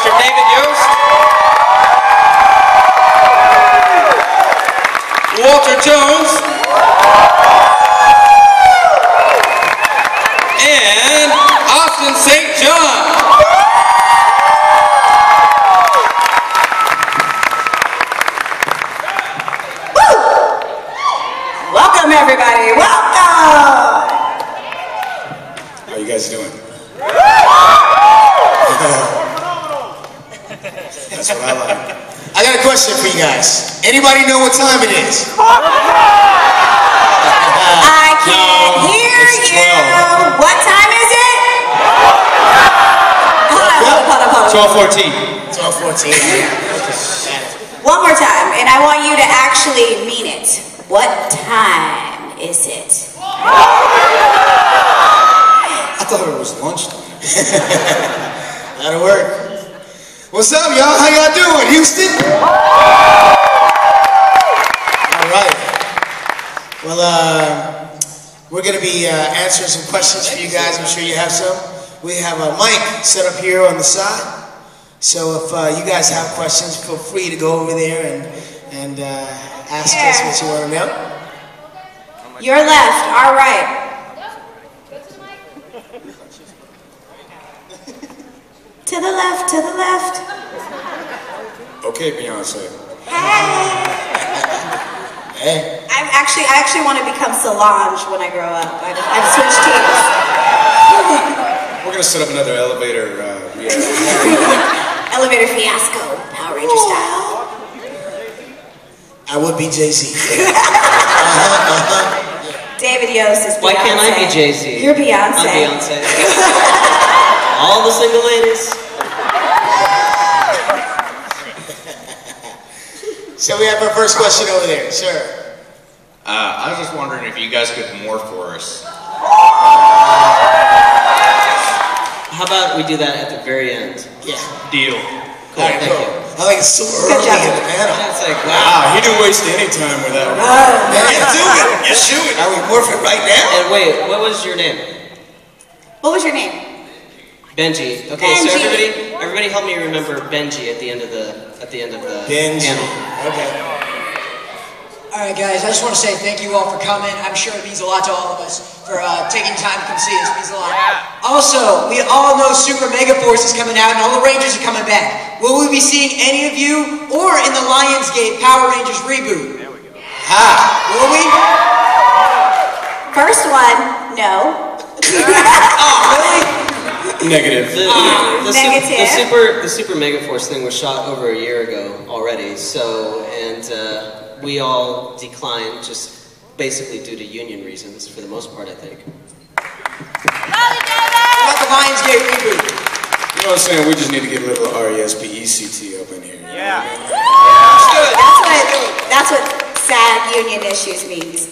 Mr. David Yost. Walter Jones. And Austin St. John. Welcome, everybody. Welcome. How you guys doing? That's what I like. I got a question for you guys. Anybody know what time it is? I can't hear you. 12. What time is it? Hold on. 12:14. 12:14. One more time, and I want you to actually mean it. What time is it? I thought it was lunchtime. That'll work. What's up, y'all? How y'all doing, Houston? All right. Well, we're going to be answering some questions for you guys. I'm sure you have some. We have a mic set up here on the side. So if you guys have questions, feel free to go over there and ask us what you want to know. Your left, our right. To the left, to the left. Okay, Beyonce. Hey. Hey. I actually want to become Solange when I grow up. I've switched teams. We're going to set up another elevator. Elevator fiasco, Power Ranger style. I would be Jay-Z. David Yost is Beyonce. Why can't I be Jay-Z? You're Beyonce. I'm Beyonce. All the single ladies. So we have our first question over there, sir. I was just wondering if you guys could morph for us. How about we do that at the very end? Yeah. Deal. Cool, thank you. I think it's so early in the panel. That's like, Wow, he didn't waste any time with that one. Man, do it. Just do it. Are we morphing right now? And wait, what was your name? What was your name? Benji. Okay, Benji. so everybody help me remember Benji at the end of the Benji. panel. Okay. Alright guys, I just want to say thank you all for coming. I'm sure it means a lot to all of us for taking time to come see us. It means a lot. Also, we all know Super Mega Force is coming out and all the Rangers are coming back. Will we be seeing any of you or in the Lionsgate Power Rangers reboot? Will we? First one, no. Oh, really? Negative. The Super Mega Force thing was shot over a year ago already, so, and we all declined just basically due to union reasons for the most part, I think. About the Lionsgate reboot. You know what I'm saying? We just need to get a little RESPECT up in here. Yeah. That's what sad union issues means.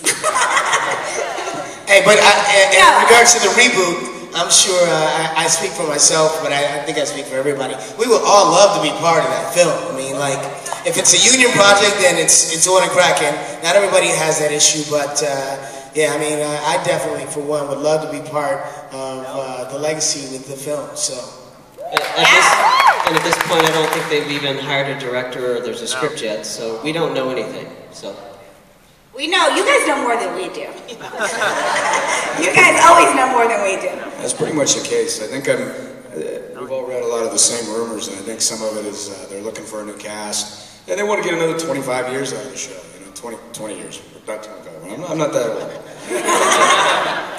Hey, but in regards to the reboot, I'm sure I speak for myself, but I think I speak for everybody. We would all love to be part of that film. I mean, like, if it's a union project, then it's on and cracking. Not everybody has that issue, but yeah, I mean, I definitely, for one, would love to be part of the legacy with the film. So. At this point, I don't think they've even hired a director or there's a script yet, so we don't know anything. So. We know, you guys know more than we do. You guys always know more than we do. That's pretty much the case. I think we've all read a lot of the same rumors, and I think some of it is they're looking for a new cast, and they want to get another 25 years out of the show. You know, 20 years, not 25. I'm not that old.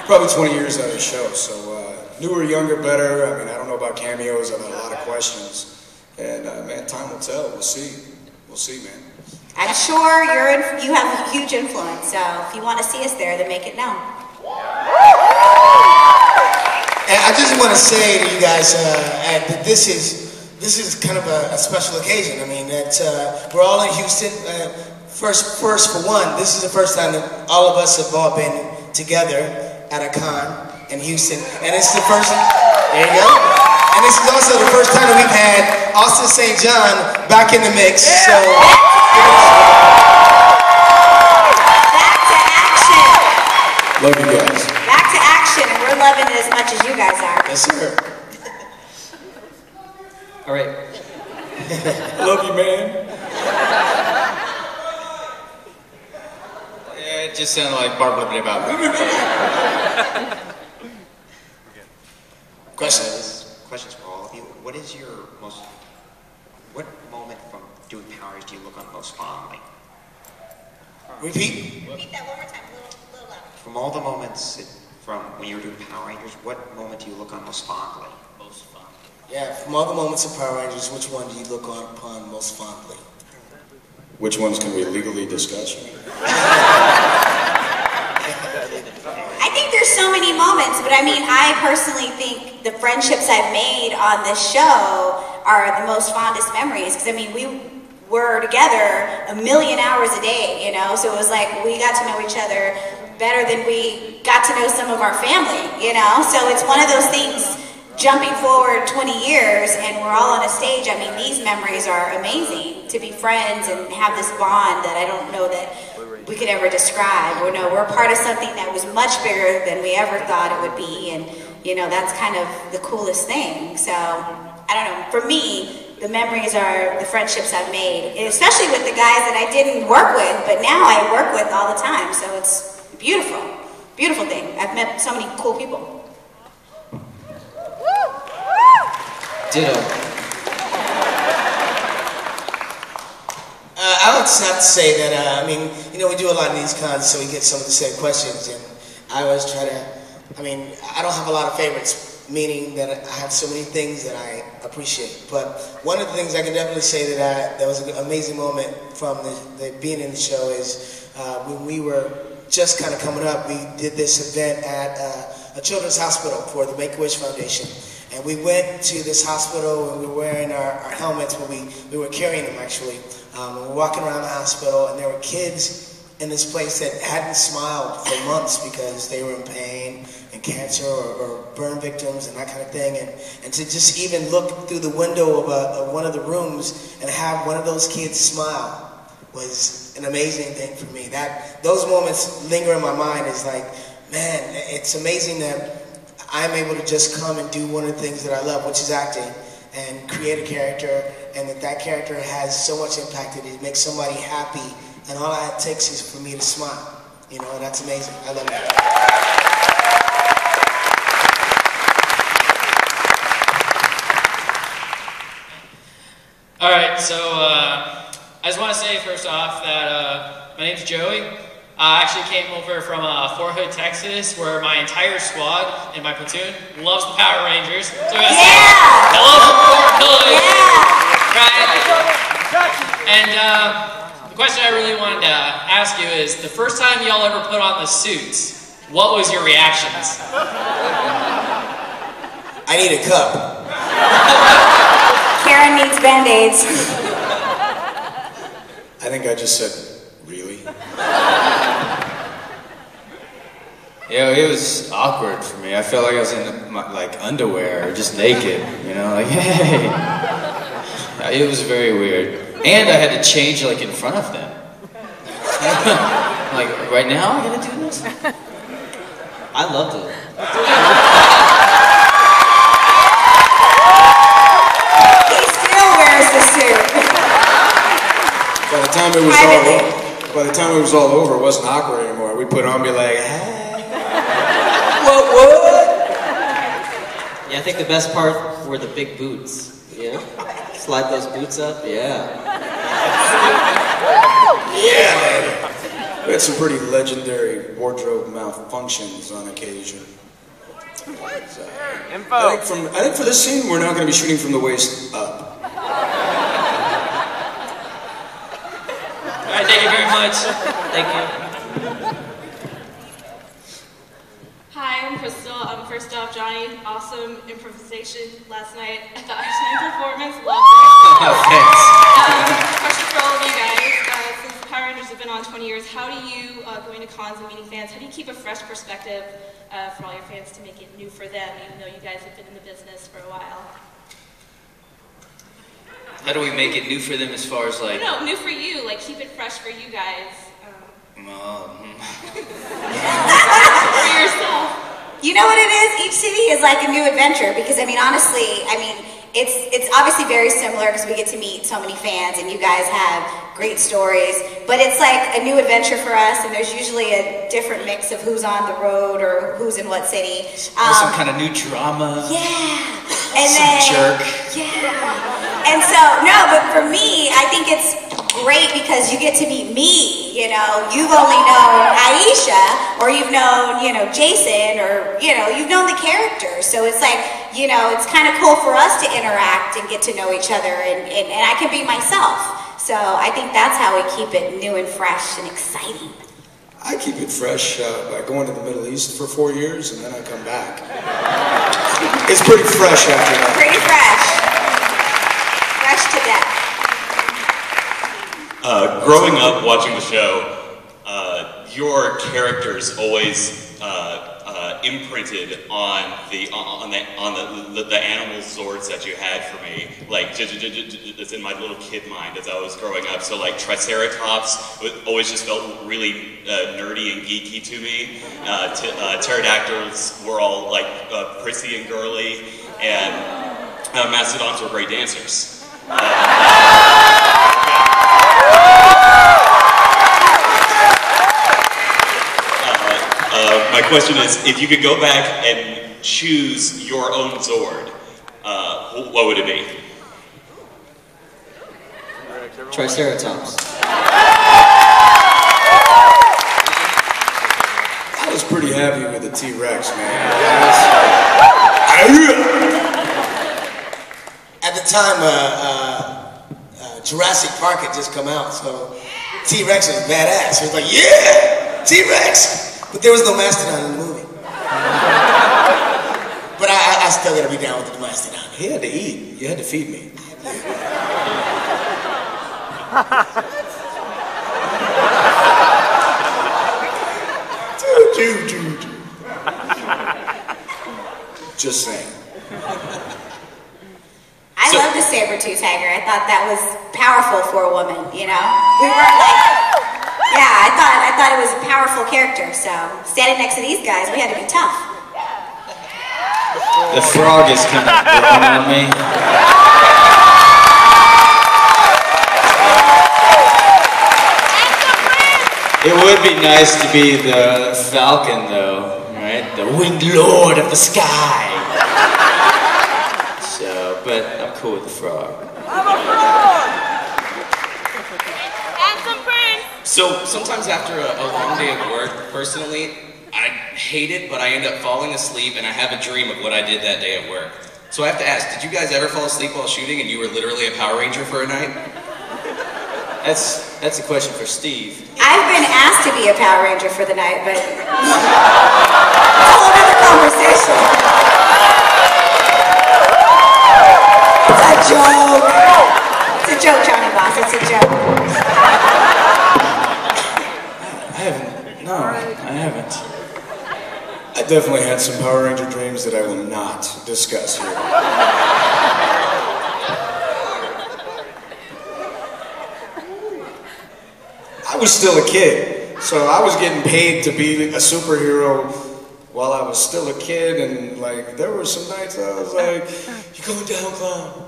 Probably 20 years out of the show. So newer, younger, better. I mean, I don't know about cameos. I've had a lot of questions, and man, time will tell. We'll see. We'll see, man. I'm sure you have a huge influence, so if you want to see us there, then make it known. And I just want to say to you guys that this is kind of a special occasion. I mean, that we're all in Houston. First for one, this is the first time that all of us have all been together at a con in Houston, and it's the first. There you go. And this is also the first time that we've had Austin St. John back in the mix. So. Back to action. Love you guys. Back to action, and we're loving it as much as you guys are. Yes, sir. All right. I love you, man. Yeah, it just sounded like Barbara about Questions for all of you. What moment from doing Power Rangers do you look on most fondly? Repeat. Repeat that one more time, a little louder. From all the moments from when you were doing Power Rangers, what moment do you look on most fondly? most fun. Yeah, from all the moments of Power Rangers, which one do you look upon most fondly? Which ones can we legally discuss? I think there's so many moments, but I mean, I personally think the friendships I've made on this show are the most fondest memories, because I mean, we were together 1 million hours a day, you know, so it was like we got to know each other better than we got to know some of our family, you know, so it's one of those things, jumping forward 20 years and we're all on a stage. I mean, these memories are amazing, to be friends and have this bond that I don't know that we could ever describe. Or no, we're part of something that was much bigger than we ever thought it would be, and you know, that's kind of the coolest thing. So I don't know, for me, the memories are the friendships I've made, and especially with the guys that I didn't work with, but now I work with all the time, so it's beautiful, beautiful thing. I've met so many cool people. Ditto. I would just have to say that, I mean, you know, we do a lot of these cons, so we get some of the same questions, and I always try to, I mean, I don't have a lot of favorites, meaning that I have so many things that I appreciate. But one of the things I can definitely say that was an amazing moment from the being in the show is when we were just kind of coming up, we did this event at a children's hospital for the Make-A-Wish Foundation. And we went to this hospital and we were wearing our helmets, but we were carrying them actually. We were walking around the hospital and there were kids in this place that hadn't smiled for months because they were in pain and cancer or burn victims and that kind of thing. And to just even look through the window of one of the rooms and have one of those kids smile was an amazing thing for me. Those moments linger in my mind. Is like, man, it's amazing that I'm able to just come and do one of the things that I love, which is acting, and create a character, and that character has so much impact that it makes somebody happy, and all it takes is for me to smile. You know, and that's amazing. I love that. All right, so I just want to say first off that my name's Joey. I actually came over from Fort Hood, Texas, where my entire squad in my platoon loves the Power Rangers. So I love Fort Hood. Right? And the question I really wanted to ask you is, the first time y'all ever put on the suits, what was your reactions? I need a cup. Karen needs Band-Aids. I think I just said, really? Yeah, it was awkward for me. I felt like I was in my, underwear or just naked, you know, like, hey. It was very weird. And I had to change in front of them. Like, right now I gotta do this? I loved it. He still wears the suit. By the time it was all over, it wasn't awkward anymore. We put on and be like, hey. What? Yeah, I think the best part were the big boots. You know? Slide those boots up, yeah. Yeah, man. We had some pretty legendary wardrobe malfunctions on occasion. I think for this scene, we're now going to be shooting from the waist up. All right, thank you very much. Thank you. Hi, I'm Crystal. First off, Johnny, awesome improvisation last night at the Einstein performance. Loved it. Oh, thanks. Question for all of you guys. Since the Power Rangers have been on 20 years, how do you, going to cons and meeting fans, how do you keep a fresh perspective for all your fans to make it new for them, even though you guys have been in the business for a while? How do we make it new for them as far as No, new for you, keep it fresh for you guys. For yourself. You know what it is? Each city is like a new adventure, because I mean, honestly, it's obviously very similar because we get to meet so many fans and you guys have great stories, but it's like a new adventure for us, and there's usually a different mix of who's on the road or who's in what city. Some kind of new drama. Yeah. And some jerk. Yeah. And so, no, but for me, I think it's great because you get to meet me, you know. You've only known Aisha, or you've known, you know, Jason, or, you know, you've known the characters. So it's like, you know, it's kind of cool for us to interact and get to know each other, and I can be myself. So I think that's how we keep it new and fresh and exciting. I keep it fresh by going to the Middle East for 4 years, and then I come back. It's pretty fresh after that. Pretty fresh. Fresh to death. Growing up watching the show, your characters always imprinted on the animal zords that you had for me, like it's in my little kid mind as I was growing up. So like Triceratops always just felt really nerdy and geeky to me. Pterodactyls were all like prissy and girly, and mastodons were great dancers. My question is, if you could go back and choose your own Zord, what would it be? Triceratops. I was pretty happy with the T-Rex, man. At the time, Jurassic Park had just come out, so T-Rex was badass. He was like, yeah, T-Rex! But there was no mastodon in the movie. But I still gotta be down with the mastodon. He had to eat. You had to feed me. Just saying. I love the saber-tooth tiger. I thought that was powerful for a woman, you know? We weren't like... Yeah, I thought it was a powerful character, so standing next to these guys, we had to be tough. The frog is kind of growing on me. It would be nice to be the falcon, though, right? The winged lord of the sky. So, but I'm cool with the frog. I'm a frog! And some prints! So, sometimes after a long day of work, personally, I hate it, but I end up falling asleep and I have a dream of what I did that day at work. So I have to ask, did you guys ever fall asleep while shooting and you were literally a Power Ranger for a night? That's a question for Steve. I've been asked to be a Power Ranger for the night, but it's a whole other conversation. It's a joke. It's a joke, Johnny Boss. It's a joke. I haven't. I definitely had some Power Ranger dreams that I will not discuss here. I was still a kid, so I was getting paid to be a superhero while I was still a kid, and like there were some nights I was like, "You going down, clown?"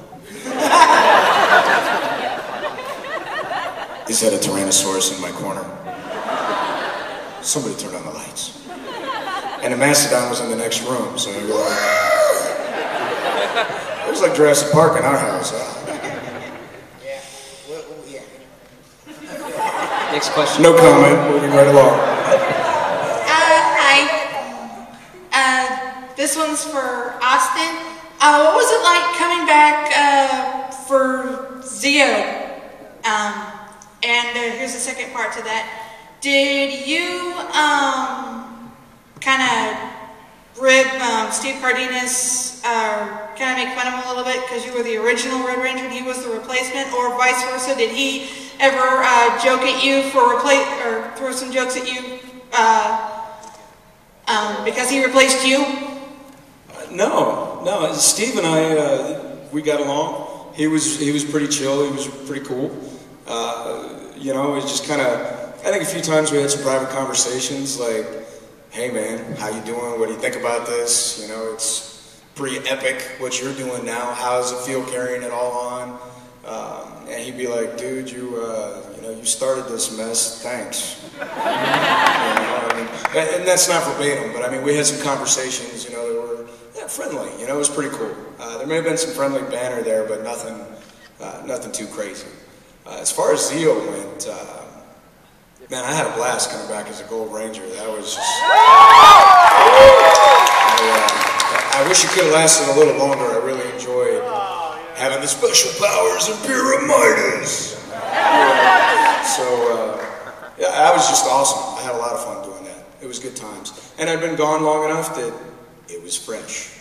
Is that a Tyrannosaurus in my corner? Somebody turned on the lights. And the mastodon was in the next room, so we were like, it was like Jurassic Park in our house. Yeah. Next question. No comment, moving right along. Hi. This one's for Austin. What was it like coming back for Zeo? And here's the second part to that. Did you kind of rib Steve Cardenas, kind of make fun of him a little bit because you were the original Red Ranger and he was the replacement, or vice versa? Did he ever joke at you for or throw some jokes at you because he replaced you? No. Steve and I, we got along. He was pretty chill. He was pretty cool. You know, it just kind of. I think a few times we had some private conversations, like, "Hey man, how you doing? What do you think about this?" You know, it's pretty epic what you're doing now. How does it feel carrying it all on? And he'd be like, dude, you started this mess, thanks. You know, I mean, and that's not verbatim, but I mean, we had some conversations, that were friendly, it was pretty cool. There may have been some friendly banter there, but nothing too crazy. As far as Zio went, man, I had a blast coming back as a Gold Ranger. That was just... I wish it could have lasted a little longer. I really enjoyed having the special powers of Pyramidas. Yeah, that was just awesome. I had a lot of fun doing that. It was good times. And I'd been gone long enough that it was fresh.